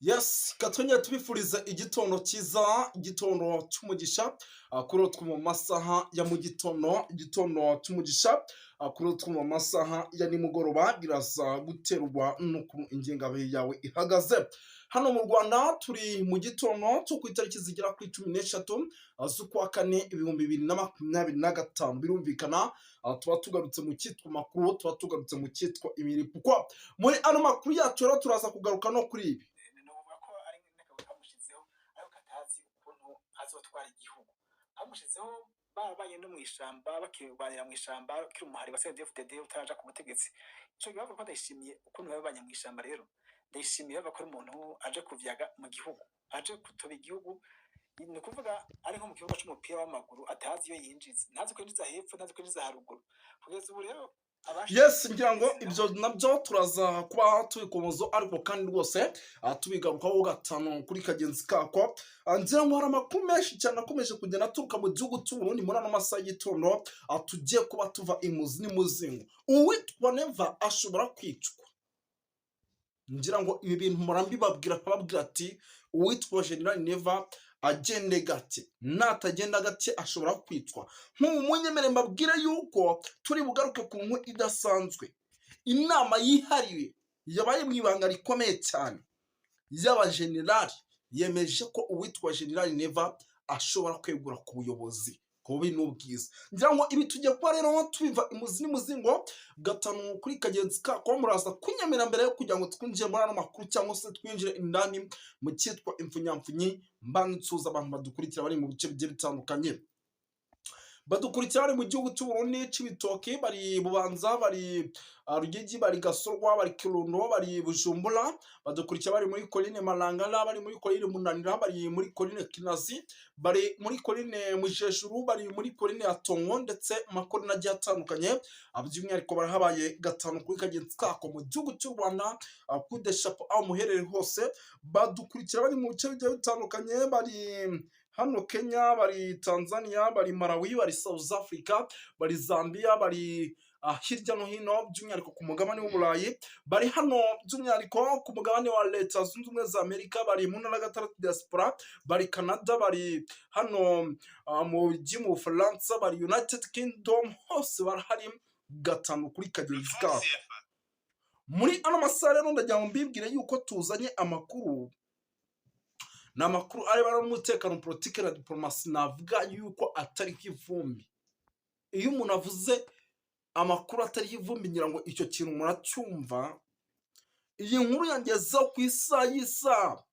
Yes, katwenya tubifuriza igitondo cyiza, igitondo cy'umugisha, kuri utwo mu masaha ya mu gitondo, igitondo cy'umugisha, kuri utwo mu masaha ya nimugoroba, biraza guterwa n'ukuntu ingengabihe yawe ihagaze. Hano mu Rwanda turi mu gitondo cyo ku itariki zigera kuri 16 z'ukwa kane 2025. Birumvikana tuba tugarutse mu cyitwa makuru, tuba tugarutse mu cyitwa imiripuko. Muri ano makuru yacu rero turaza kugaruka no kuri ibi. azotwara igihugu bamushizeho babanye no mwishamba bakibanira mwishamba kiri umuhari wa CNDD-FDD utaraja ku butegetsi. Ico gihe bavuga ko ndayishimiye ukuntu babanye mwishamba. Rero ndayishimiye bava ko umuntu aje kuvyaga mu gihugu, aje kutoba igihugu, ni kuvuga ari nko mu kibuga c'umupira w'amaguru atazi iyo yinjiza, ntazi kwinjiza hepfo, ntazi kwinjiza haruguru. Kugeza ubu rero Yes, ngira ngo ibyo nabyo turaza kuba tubikomozo, ariko kandi rwose tubigarukaho gatanu kuri kagenzi kako. Ngira ngo hari amakuru menshi cyane akomeje kugenda aturuka mu gihugu cy'u Burundi muri ano masaha y'igitondo, tugiye kuba tuva imuzi n'imuzingo. Uwitwa Neva ashobora kwicwa. Ngira ngo ibi bintu murambibabwira akababwira ati uwitwa General Neva agende gake, natagenda gake ashobora kwicwa. Munyemerere mbabwire yuko turi bugaruke ku nkuru idasanzwe, inama yihariye yabaye mu ibanga rikomeye cyane y'abajenerali yemeje ko uwitwa General Neva ashobora kwegura ku buyobozi kubi n'ubwiza. Ngira ngo ibi tujye kuba rero tubiva imuzi n'imuzingo gatanu kuri kagenzi kako. Muraza kunyemera mbere yo kugira ngo twinjire muri ano makuru, cyangwa se twinjire indani mu cyitwa imfunyamfunyi, mbanitsuza abantu badukurikira bari mu bice bigiye bitandukanye. Badukurikira bari mu gihugu cy'u Burundi, Cibitoke, bari Bubanza, bari Rugigi, bari Gasorwa, bari Kirundo, bari Bujumbura. Badukurikira bari muri Coline Malangala, bari muri Coline Munanira, bari muri Coline Kinazi, bari muri Coline Mujejuru, bari muri Coline Atongo, ndetse makorina agiye atandukanye. By'umwihariko barahabaye gatanu kuri kagenzi kako mu gihugu cy'u Rwanda, kude chapeau aho muherere hose. Badukurikira bari mu bice bigiye bitandukanye, bari hano Kenya, bari Tanzania, bari Malawi, bari South Africa, bari Zambia, bari hirya no hino by'umwihariko ku mugabane w'Uburayi, bari hano by'umwihariko ku mugabane wa Leta Zunze Ubumwe za Amerika, bari mu ntara gatandatu diaspora, bari Canada, bari hano mu Bufaransa, bari United Kingdom, hose barahari gatanu kuri kagenzi kabo. Muri ano masaha rero ndagira ngo mbibwire yuko tuzanye amakuru, ni amakuru arebana n'umutekano, politike na diplomasi. Navuga yuko atari kivumbi. Iyo umuntu avuze amakuru atari kivumbi, ngira ngo icyo kintu muracyumva. Iyi nkuru yangezeho ku isaha y'isaha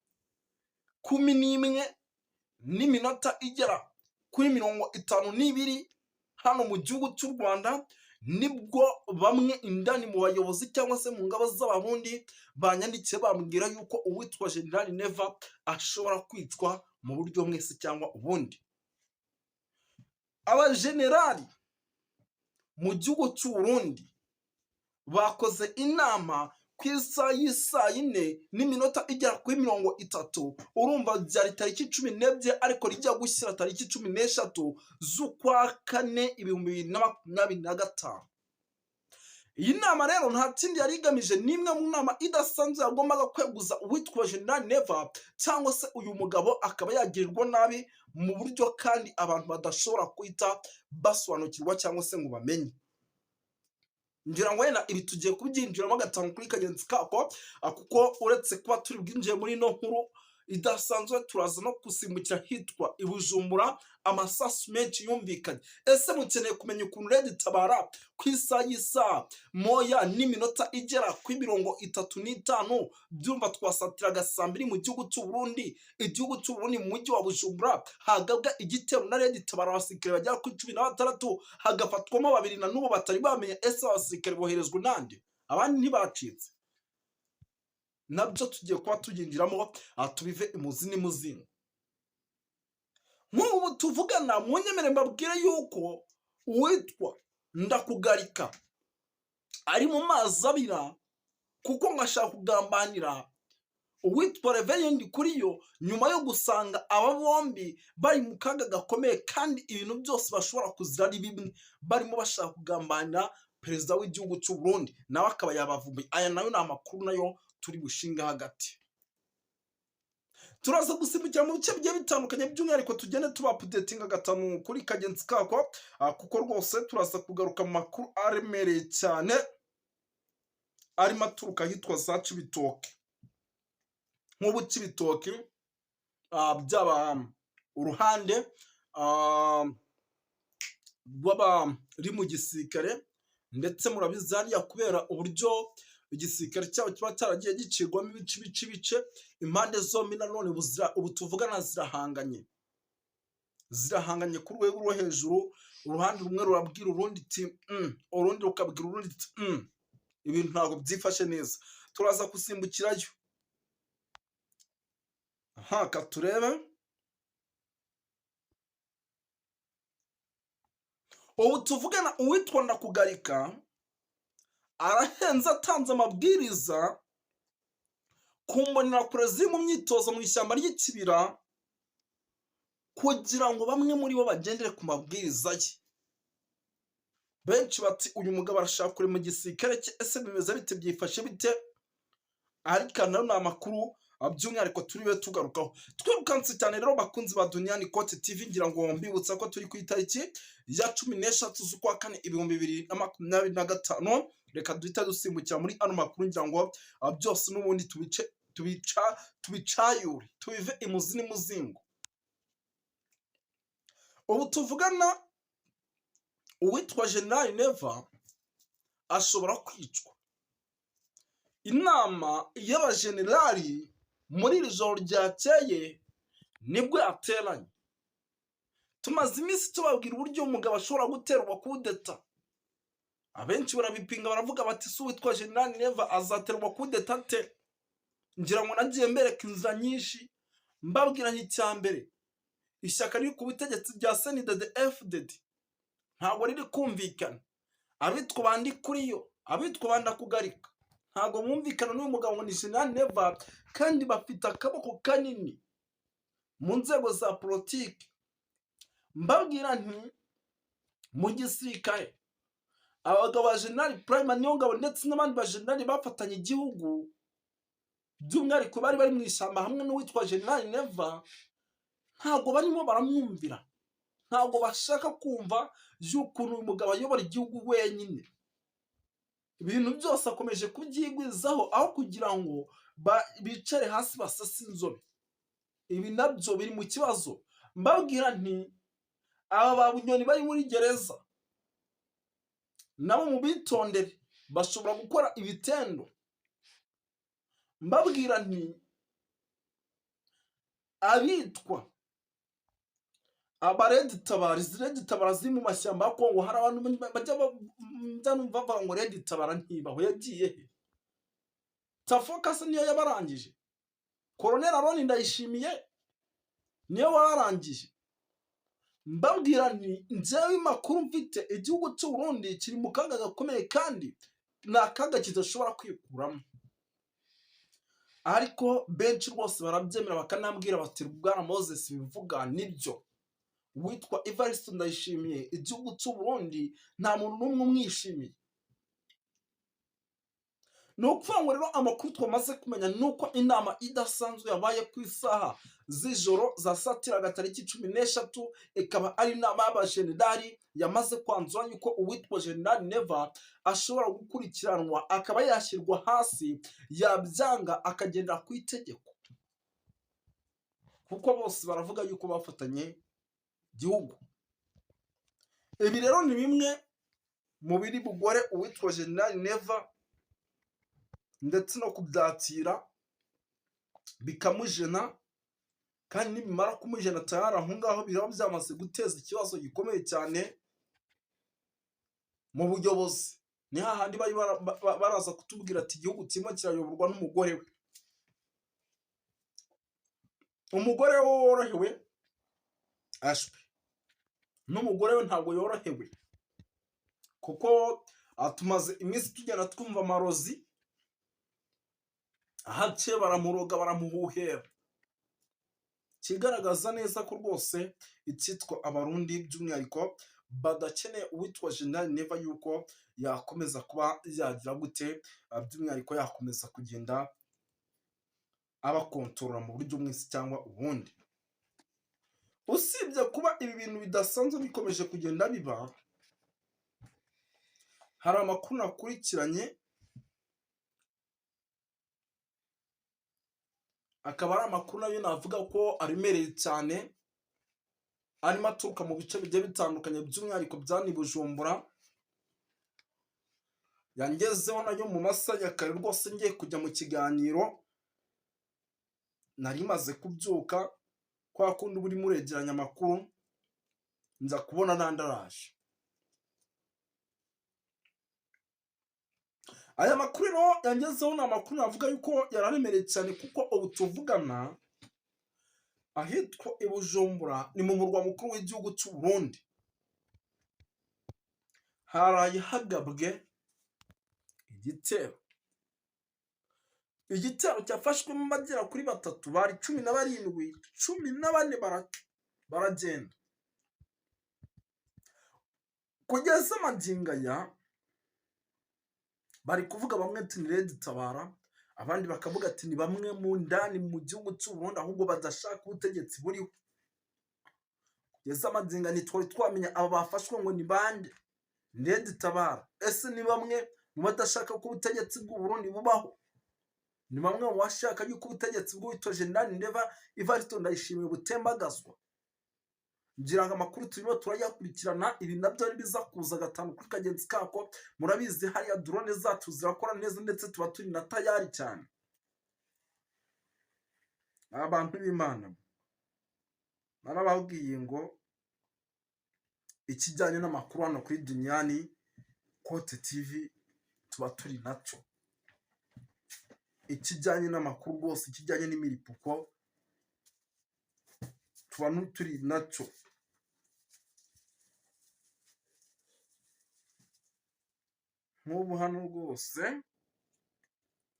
11:00 igera kuri 52 hano mu gihugu cy'u Rwanda, nibwo bamwe indani mu bayobozi cyangwa se mu ngabo z'Abarundi banyandikiye bambwira yuko uwitwa General Neva ashobora kwicwa mu buryo mwese cyangwa ubundi. Abajenerali mu gihugu cy'u Burundi bakoze inama ku isaha y'isaha 4:00 igera kuri 30. Urumva byari tariki 12, ariko rijya gushyira tariki 13 z'ukwa kane 2025. Iyi nama rero nta kindi yari igamije, n'imwe mu nama idasanzwe yagombaga kweguza uwitwa General Neva, cyangwa se uyu mugabo akaba yagirirwa nabi mu buryo kandi abantu badashobora kwita basobanukirwa cyangwa se ngo bamenye. Ngira ngo wenda ibi tugiye kubyinjiramo gatanu kuri kagenzi kako, kuko uretse kuba turi bwinjiye muri no nkuru idasanzwe, turaza no gusimbukira hitwa i Bujumbura, amasasu menshi yumvikanye. Ese mukeneye kumenya ukuntu Red Tabara ku isaha y'isaha 1:00 igera kuri 35 byumva twasatiraga saa 2 mu gihugu cy'u Burundi. Igihugu cy'u Burundi mu mujyi wa Bujumbura hagabwa igitero na Red Tabara, abasirikare bagera kuri 16 hagafatwamo 2 na n'ubu batari bamenye ese abasirikare boherezwa nande, abandi ntibacitse. Nabyo tugiye kuba tuginjiramo, tubive imuzi n'imuzingo. Nk'ubu tuvugana, munyemerere mbabwire yuko uwitwa Ndakugarika ari mu mazi abira, kuko ngashaka kugambanira uwitwa Reverend Ndikuriyo, nyuma yo gusanga aba bombi bari mu kaga gakomeye, kandi ibintu byose bashobora kuzira ari bimwe, barimo bashaka kugambanira perezida w'igihugu cy'u Burundi, nawe akaba yabavumbuye. Aya nayo ni amakuru nayo turi bushinga hagati. turaza gusimbukira mu bice bigiye bitandukanye by'umwihariko tugende tuba updatinga gatanu kuri kagenzi kako, kuko rwose turaza kugaruka mu makuru aremereye cyane arimo aturuka ahitwa za Cibitoke. Nk'ubu Cibitoke byaba uruhande rw'abari mu gisirikare, ndetse murabizi hariya kubera uburyo igisirikare cyabo kiba cyaragiye gicirwamo ibice, impande zombi nanone ubu tuvugana zirahanganye ku rwego rwo hejuru. Uruhande rumwe rurabwira urundi iti urundi rukabwira urundi iti ibintu ntabwo byifashe neza. Turaza gusimbukirayo. Turebe. Ubu tuvugana uwitwa Ndakugarika arahenze atanze amabwiriza ku mbonerakure ziri mu myitozo mu ishyamba ry'ikibira kugira ngo bamwe muri bo bagendere ku mabwiriza ye. Benshi bati uyu mugabo arashaka kure mu gisirikare cye, ese bimeze bite, byifashe bite? Ariko nayo ni amakuru by'umwihariko turiwe tugarukaho. Twirukanse cyane rero bakunzi ba Duniani Kote TV, ngira ngo mbibutsa ko turi ku itariki ya 16 z'ukwa kane 2025. Reka duhita dusimbukira muri ano makuru, ngira ngo byose n'ubundi tubicayure tubive imuzi n'imuzingo. Ubu tuvugana uwitwa General Neva ashobora kwicwa. Inama y'abajenerali muri iri joro ryakeye nibwo yateranye. Tumaze iminsi tubabwira uburyo umugabo ashobora guterwa kudeta. Abenshi barabipinga baravuga bati si uwitwa General Neva azaterwa kudeta te. Ngira ngo nagiye mbereka inzira nyinshi mbabwira nk'icyambere, ishyaka riri ku butegetsi rya CNDD-FDD ntabwo riri kumvikana. Abitwa bandi kuri yo, abitwa Bandakugarika ntabwo mwumvikana n'uyu mugabo ngo ni General Neva, kandi bafite akaboko kanini mu nzego za politiki. Mbabwira nti mu gisirikare abagabo ba General Prime Niyongabo ndetse n'abandi ba General bafatanye igihugu, by'umwihariko bari mu ishyamba hamwe n'uwitwa General Neva, ntabwo barimo baramwumvira, ntabwo bashaka kumva y'ukuntu uyu mugabo ayobora igihugu wenyine. Ibintu byose akomeje kubyigwizaho aho kugira ngo bicare hasi basase inzobe. Ibi nabyo biri mu kibazo. Mbabwira nti aba ba Bunyoni bari muri gereza nabo mu bitondere, bashobora gukora ibitendo. Mbabwira nti abitwa Redi Tabara ziri mu mashyamba ya Kongo, hari abantu bajya bavuga ngo Redi Tabara ntibaho, yagiye he? Tafoka se niyo yabarangije? Colonel Aroni Ndayishimiye niyo warangije? Mbabwira nti njyewe makuru mfite igihugu cy'u Burundi kiri mu kaga gakomeye, kandi nta kaga kidashobora kwikuramo. Ariko benshi rwose barabyemera bakanambwira bati Bwana Moses bivuga nibyo. Witwa Evariste Ndayishimiye igihugu cy'u Burundi nta muntu n'umwe umwishimiye. Ni ukuvuga ngo rero amakuru twamaze kumenya ni uko inama idasanzwe yabaye ku isaha z'ijoro za satira tariki 13, ikaba ari inama y'abajenerali yamaze kwanzura yuko uwitwa General Neva ashobora gukurikiranwa, akaba yashyirwa hasi, yabyanga akagendera ku itegeko, kuko bose baravuga yuko bafatanye igihugu. Ibi rero ni bimwe mu biri bugore uwitwa General Neva, ndetse no kubyakira bikamujena, kandi nibimara kumujena tayari aho ngaho biraba byamaze guteza ikibazo gikomeye cyane mu buyobozi. Ni hahandi baraza kutubwira ati igihugu kirimo kirayoborwa n'umugore we. Umugore we worohewe ashwe, n'umugore we ntabwo yorohewe, kuko tumaze iminsi tugenda twumva amarozi ahace baramuroga baramuhuhera, kigaragaza neza ko rwose icyitwa abarundi by'umwihariko badakeneye uwitwa General Neva yuko yakomeza kuba yagira gute, by'umwihariko yakomeza kugenda abakontorora mu buryo mwese cyangwa ubundi. Usibye kuba ibi bintu bidasanzwe bikomeje kugenda biba, hari amakuru nakurikiranye akaba ari amakuru nayo navuga ko aremereye cyane, arimo aturuka mu bice bigiye bitandukanye by'umwihariko bya Bujumbura, yangezeho nayo mu masaha ya kare rwose ngiye kujya mu kiganiro, nari maze kubyuka kwa kundi buri muregeranya amakuru, nza kubona nandaraje. Aya makuru rero yangezeho ni amakuru navuga yuko yararemereye cyane, kuko ubu tuvugana ahitwa i Bujumbura ni mu murwa mukuru w'igihugu cy'u Burundi, haraye hagabwe igitero cyafashwemo abagera kuri 3, bari 17, 14 baragenda. Kugeza magingo aya bari kuvuga bamwe ati ni Red Tabara, abandi bakavuga ati ni bamwe mu ndani mu gihugu cy'u Burundi ahubwo badashaka ubutegetsi buriho. Kugeza magingo ntitwari twamenya aba bafashwe ngo ni bande. Red Tabara ese ni bamwe mu badashaka ko ubutegetsi bw'u Burundi bubaho? Ni bamwe mu bashaka yuko ubutegetsi bw'uwitwa Jenerali Ndeva Evariste Ndayishimiye butembagazwa? Ngira ngo amakuru turimo turayakurikirana, ibi nabyo ari biza kuza gatanu kuri kagenzi kako. Murabizi hariya drone zacu zirakora neza, ndetse tuba turi na tayari cyane. Abantu b'Imana narababwiye ngo ikijyanye n'amakuru hano kuri Duniani Kote TV tuba turi nacyo. Ikijyanye n'amakuru rwose, ikijyanye n'imiripuko tuba turi nacyo. Nk'ubu hano rwose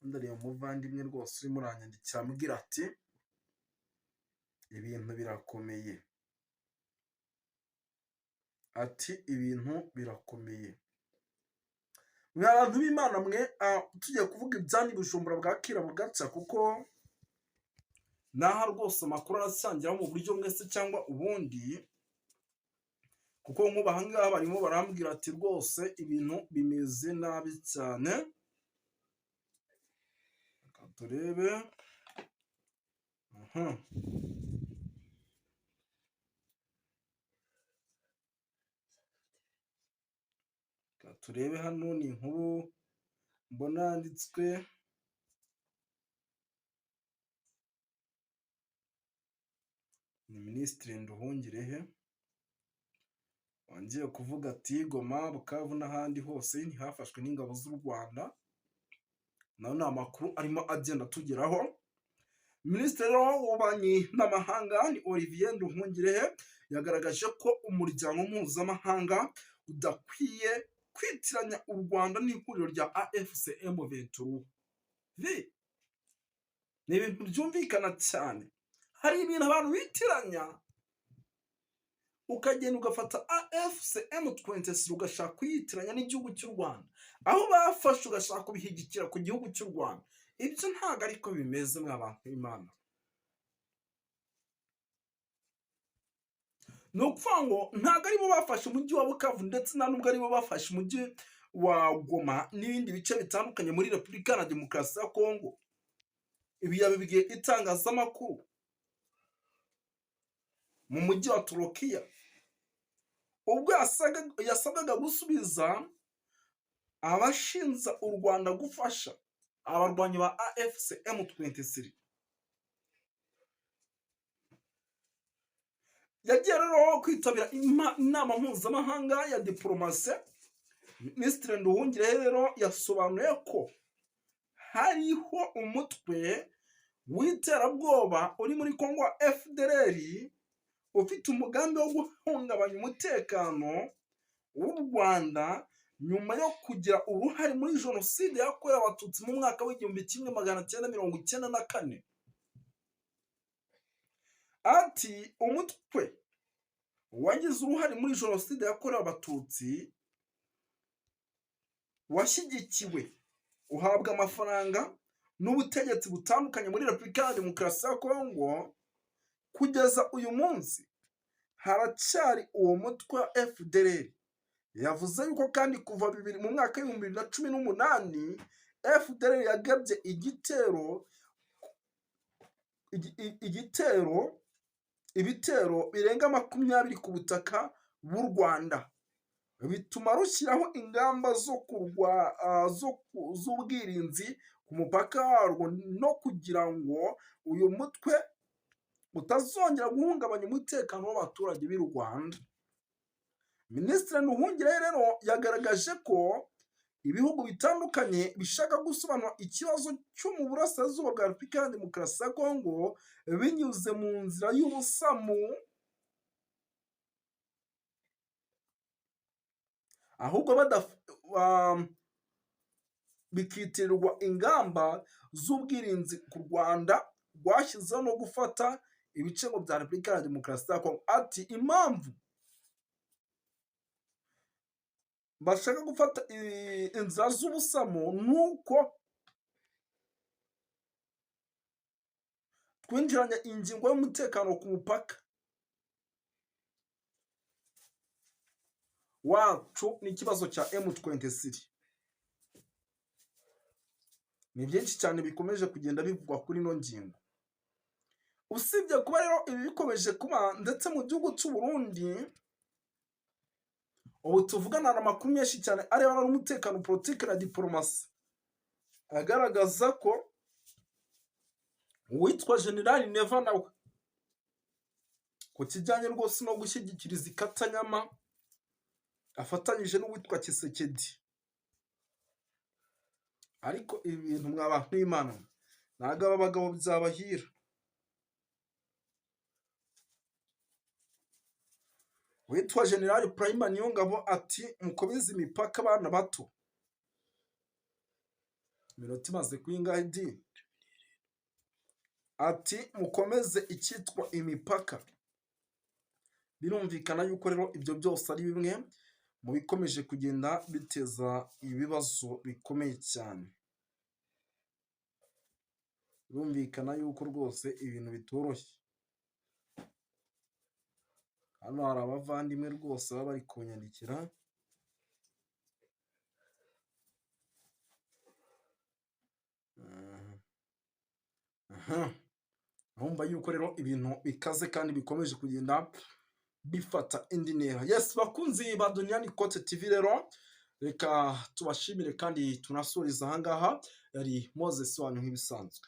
ndareba umuvandimwe rwose urimo uranyandikira amubwira ati ibintu birakomeye, ati ibintu birakomeye. Mwe abantu b'Imana mwe, tugiye kuvuga ibyani Bujumbura bwakira bugaca, kuko naha rwose amakuru arasangira mu buryo mwese cyangwa ubundi, kuko nk'ubu aha ngaha barimo barambwira ati rwose ibintu bimeze nabi cyane. Reka turebe. Reka turebe, hano ni inkuru mbona yanditswe ni Minisitiri Nduhungirehe, wangiye kuvuga ati Goma, Bukavu n'ahandi hose ntihafashwe n'ingabo z'u Rwanda. Nayo ni amakuru arimo agenda tugeraho. Minisitiri w'Ububanyi n'Amahanga ni Olivier Nduhungirehe yagaragaje ko umuryango mpuzamahanga udakwiye kwitiranya u Rwanda n'ihuriro rya AFC M23. Ni ibintu byumvikana cyane. Hari ibintu abantu bitiranya, ukagenda ugafata AFC M23 ugashaka kuyitiranya n'igihugu cy'u Rwanda, aho bafashe ugashaka kubihigikira ku gihugu cy'u Rwanda. Ibyo ntabwo ariko bimeze mwe abantu b'Imana. Ni ukuvuga ngo ntabwo aribo bafashe umujyi wa Bukavu, ndetse nta nubwo aribo bafashe umujyi wa Goma n'ibindi bice bitandukanye muri Repubulika Iharanira Demokarasi ya Kongo. Ibi yabibwiye itangazamakuru mu mujyi wa Turukiya, ubwo yasabwaga gusubiza abashinja u Rwanda gufasha abarwanyi ba AFC M23. Yagiye rero kwitabira inama mpuzamahanga ya diplomasi. Minisitiri Nduhungirehe rero yasobanuye ko hariho umutwe w'iterabwoba uri muri Kongo wa FDLR ufite umugambi wo guhungabanya umutekano w'u Rwanda nyuma yo kugira uruhare muri jenoside yakorewe abatutsi mu mwaka w'1994. Ati umutwe wagize uruhare muri jenoside yakorewe abatutsi washyigikiwe, uhabwa amafaranga n'ubutegetsi butandukanye muri Repubulika ya Demokarasi ya Kongo, kugeza uyu munsi haracyari uwo mutwe wa FDLR. Yavuze yuko kandi kuva mu mwaka w'ibihumbi 2018 FDLR yagabye ibitero birenga 20 ku butaka bw'u Rwanda, bituma rushyiraho ingamba z'ubwirinzi ku mupaka warwo no kugira ngo uyu mutwe utazongera guhungabanya umutekano w'abaturage b'u Rwanda. Minisitiri Nduhungirehe rero yagaragaje ko ibihugu bitandukanye bishaka gusobanura ikibazo cyo mu burasirazuba bwa Repubulika ya Demokarasi ya Kongo binyuze mu nzira y'ubusamu, ahubwo bikitirirwa ingamba z'ubwirinzi ku Rwanda rwashyizeho no gufata ibice bya Repubulika ya Demokarasi ya Kongo. Ati impamvu bashaka gufata inzira z'ubusamu nuko twinjiranye ingingo y'umutekano ku mupaka wacu n'ikibazo cya M23. Ni byinshi cyane bikomeje kugenda bivugwa kuri ino ngingo. Usibye kuba rero ibi bikomeje kuba ndetse mu gihugu cy'u Burundi ubu tuvugana amakuru menshi cyane arebana n'umutekano, politiki na diplomasi, agaragaza ko uwitwa General Neva nawe ku kijyanye rwose no gushyigikiriza ikatanyama afatanyije n'uwitwa Kisekedi. Ariko ibi bintu mw'abantu b'Imana ntabwo aba bagabo byabahira. Witwa General Prime Niyongabo ati mukomeze imipaka abana bato. Minota imaze kwingahe di? Ati mukomeze icyitwa imipaka. Birumvikana yuko rero ibyo byose ari bimwe mu bikomeje kugenda biteza ibibazo bikomeye cyane. Birumvikana yuko rwose ibintu bitoroshye. Hano hari abavandimwe rwose baba bari kunyandikira. Urumva yuko rero ibintu bikaze kandi bikomeje kugenda bifata indi ntera. Yes, bakunzi ba Duniani Kote TV rero reka tubashimire kandi tunasuriza ahangaha. Yari Moses wanyu nk'ibisanzwe.